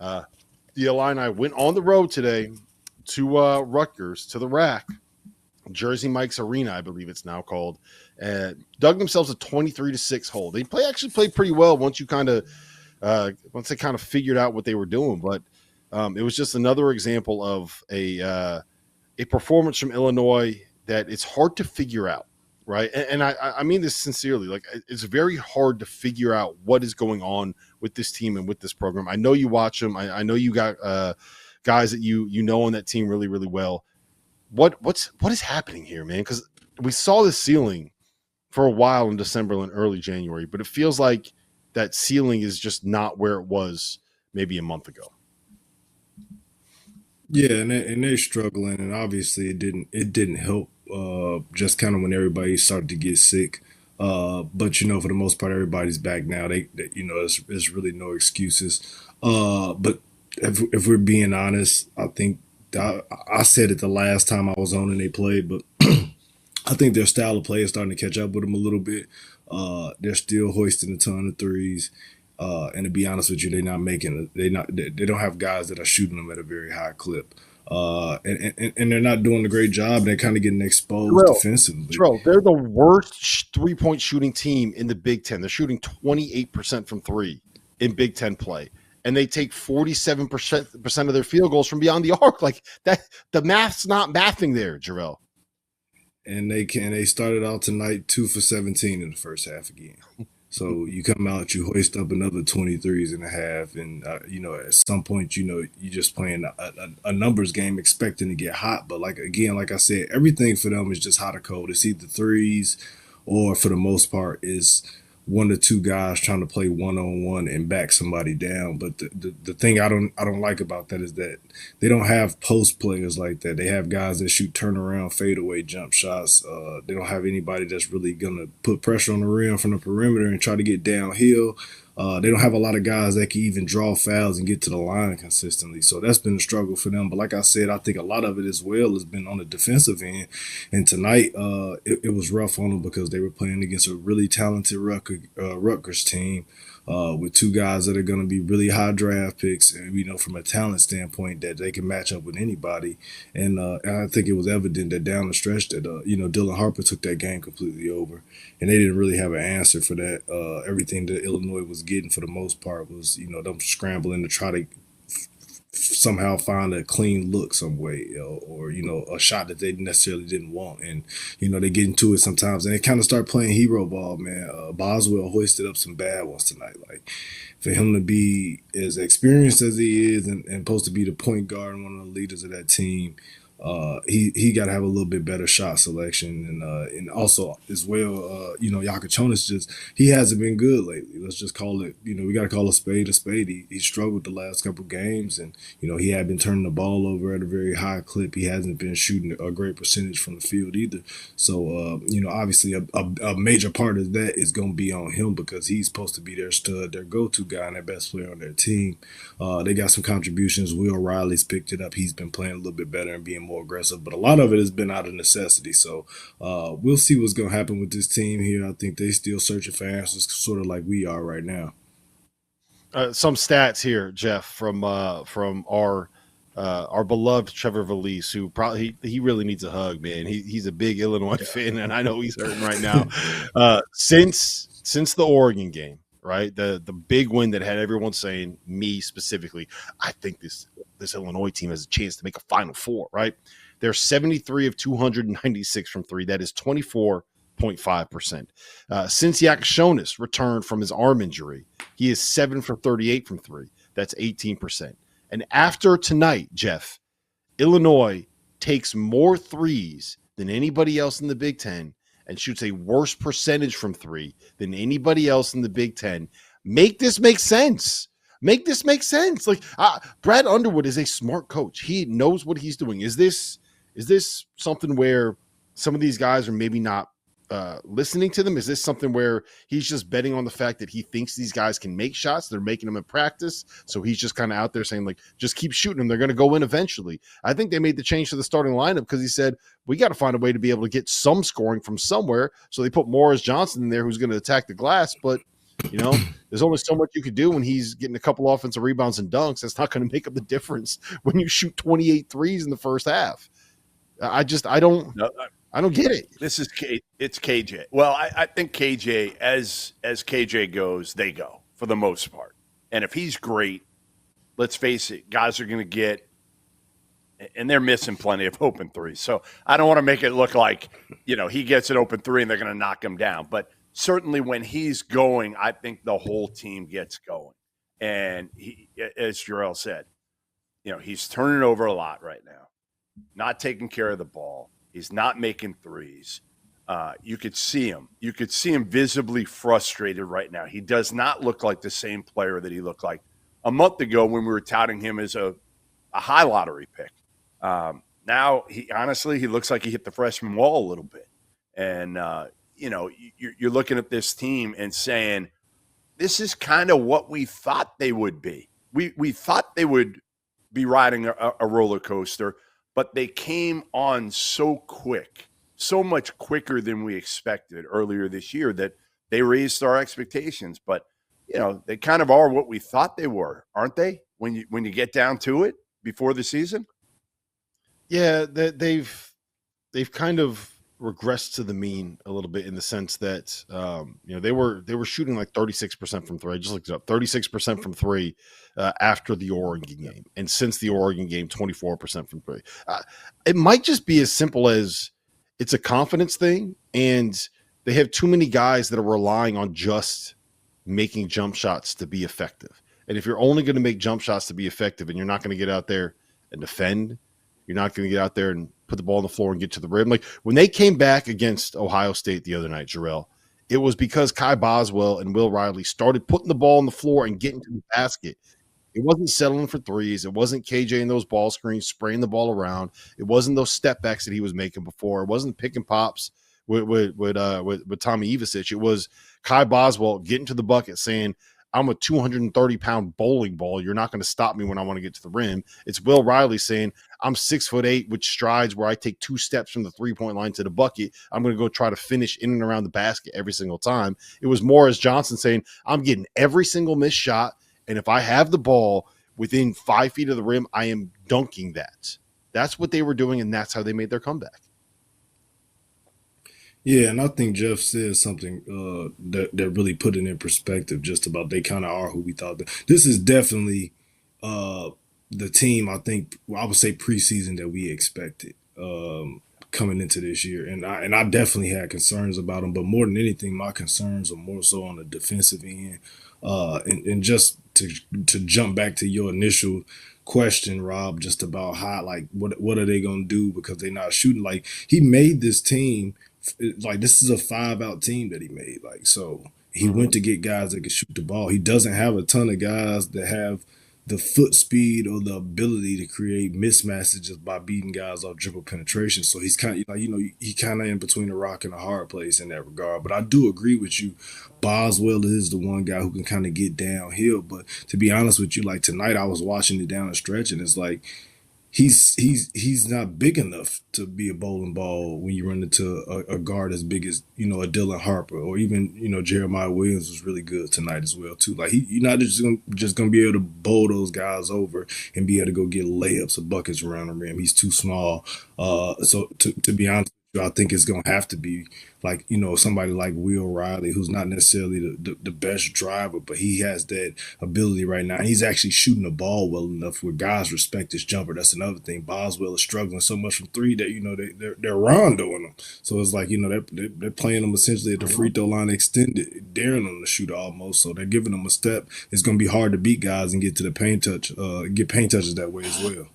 The Illini went on the road today to Rutgers, to the Rack, Jersey Mike's Arena, I believe it's now called, and dug themselves a 23-6 hole. They actually played pretty well once they kind of figured out what they were doing. But it was just another example of a performance from Illinois that it's hard to figure out, right? And I mean this sincerely. Like, it's very hard to figure out what is going on with this team and with this program. I know you watch them. I know you got guys that you know on that team really, really well. What is happening here, man? Because we saw the ceiling for a while in December and early January, but it feels like that ceiling is just not where it was maybe a month ago. Yeah, and they're struggling, and obviously it didn't help. Just kind of when everybody started to get sick. But for the most part, everybody's back now. There's really no excuses. But if we're being honest, I think I said it the last time I was on and they played, but I think their style of play is starting to catch up with them a little bit. They're still hoisting a ton of threes. And to be honest with you, they don't have guys that are shooting them at a very high clip. And they're not doing a great job. They're kind of getting exposed defensively. They're the worst three-point shooting team in the Big Ten. They're shooting 28% from three in Big Ten play, and they take 47% of their field goals from beyond the arc. Like that, the math's not mathing there, Jarrell. And they started out tonight 2 for 17 in the first half again. So you come out, you hoist up another 23s and a half, and at some point, you're just playing a numbers game, expecting to get hot. But like I said, everything for them is just hot or cold. It's either threes, or for the most part, is one or two guys trying to play one-on-one and back somebody down. But the thing I don't like about that is that they don't have post players like that. They have guys that shoot turnaround, fadeaway jump shots. They don't have anybody that's really gonna put pressure on the rim from the perimeter and try to get downhill. They don't have a lot of guys that can even draw fouls and get to the line consistently. So that's been a struggle for them. But like I said, I think a lot of it as well has been on the defensive end. And tonight, it was rough on them because they were playing against a really talented Rutgers team with two guys that are going to be really high draft picks. And, from a talent standpoint, that they can match up with anybody. And I think it was evident that down the stretch that, Dylan Harper took that game completely over. And they didn't really have an answer for that. Everything that Illinois was getting for the most part was, them scrambling to try to somehow find a clean look some way, or a shot that they necessarily didn't want. And, they get into it sometimes. And they kind of start playing hero ball, man. Boswell hoisted up some bad ones tonight. Like, for him to be as experienced as he is and supposed to be the point guard and one of the leaders of that team, he got to have a little bit better shot selection, and also as well, Yakachonis he hasn't been good lately. Let's just call it, we got to call a spade a spade. He struggled the last couple games, and he had been turning the ball over at a very high clip. He hasn't been shooting a great percentage from the field either. So obviously a major part of that is going to be on him because he's supposed to be their stud, their go-to guy, and their best player on their team. They got some contributions. Will Riley's picked it up. He's been playing a little bit better and being more aggressive, but a lot of it has been out of necessity. So we'll see what's going to happen with this team here. I think they still searching for answers, sort of like we are right now. Some stats here, Jeff, from our beloved Trevor Valise, who probably he really needs a hug, man. He's a big Illinois fan, and I know he's hurting right now. Since the Oregon game, right, the big win that had everyone saying, me specifically, I think this Illinois team has a chance to make a Final Four, right? They're 73 of 296 from three. That is 24.5%. Since Yakachonis returned from his arm injury, he is 7 for 38 from three. That's 18%. And after tonight, Jeff, Illinois takes more threes than anybody else in the Big Ten and shoots a worse percentage from three than anybody else in the Big Ten. Make this make sense. Make this make sense. Like Brad Underwood is a smart coach. He knows what he's doing. Is this something where some of these guys are maybe not listening to them? Is this something where he's just betting on the fact that he thinks these guys can make shots? They're making them in practice. So he's just kind of out there saying, like, just keep shooting them. They're going to go in eventually. I think they made the change to the starting lineup because he said, we got to find a way to be able to get some scoring from somewhere. So they put Morris Johnson in there who's going to attack the glass. But You know, there's only so much you could do when he's getting a couple offensive rebounds and dunks. That's not going to make up the difference when you shoot 28 threes in the first half. I don't get it. This is it's KJ. Well, I think KJ, as KJ goes, they go for the most part. And if he's great, let's face it, guys are going to get, and they're missing plenty of open threes. So I don't want to make it look like, he gets an open three and they're going to knock him down. But certainly when he's going, I think the whole team gets going. And he, as Jarrell said, he's turning over a lot right now, not taking care of the ball. He's not making threes. You could see him. You could see him visibly frustrated right now. He does not look like the same player that he looked like a month ago when we were touting him as a high lottery pick. Now, he looks like he hit the freshman wall a little bit. And, you're looking at this team and saying, this is kind of what we thought they would be. We thought they would be riding a roller coaster, but they came on so quick, so much quicker than we expected earlier this year that they raised our expectations. But, they kind of are what we thought they were, aren't they? When you get down to it before the season? Yeah, they've kind of regressed to the mean a little bit in the sense that they were shooting like 36% from three. I just looked it up, 36% from three after the Oregon game, and since the Oregon game, 24% from three. It might just be as simple as it's a confidence thing, and they have too many guys that are relying on just making jump shots to be effective. And if you're only going to make jump shots to be effective, and you're not going to get out there and defend, you're not going to get out there and put the ball on the floor and get to the rim. Like when they came back against Ohio State the other night, Jarrell, it was because Kai Boswell and Will Riley started putting the ball on the floor and getting to the basket. It wasn't settling for threes. It wasn't KJ in those ball screens spraying the ball around. It wasn't those step backs that he was making before. It wasn't pick and pops with Tommy Ivasic. It was Kai Boswell getting to the bucket saying, I'm a 230-pound bowling ball. You're not going to stop me when I want to get to the rim. It's Will Riley saying, I'm 6'8" with strides where I take 2 steps from the three-point line to the bucket. I'm going to go try to finish in and around the basket every single time. It was Morris Johnson saying, I'm getting every single missed shot, and if I have the ball within 5 feet of the rim, I am dunking that. That's what they were doing, and that's how they made their comeback. Yeah, and I think Jeff said something that really put it in perspective just about they kind of are who we thought. This is definitely the team, I think, I would say preseason that we expected coming into this year. And I definitely had concerns about them, but more than anything, my concerns are more so on the defensive end. And just to jump back to your initial question, Rob, just about how, like, what are they going to do because they're not shooting? Like, he made this team – like this is a 5-out team that he made. Like, so he went to get guys that can shoot the ball. He doesn't have a ton of guys that have the foot speed or the ability to create mismatches just by beating guys off dribble penetration. So he's kind of like, he kind of in between a rock and a hard place in that regard. But I do agree with you. Boswell is the one guy who can kind of get downhill. But to be honest with you, like tonight I was watching it down the stretch and it's like, he's not big enough to be a bowling ball when you run into a guard as big as a Dylan Harper or even Jeremiah Williams was really good tonight as well too. Like you're not just gonna be able to bowl those guys over and be able to go get layups or buckets around the rim. He's too small. So to be honest, I think it's gonna have to be like somebody like Will Riley, who's not necessarily the best driver, but he has that ability right now. And he's actually shooting the ball well enough where guys respect his jumper. That's another thing. Boswell is struggling so much from three that they're rondoing him. So it's like they're playing him essentially at the free throw line extended, daring them to shoot almost. So they're giving them a step. It's gonna be hard to beat guys and get to the paint touch, get paint touches that way as well.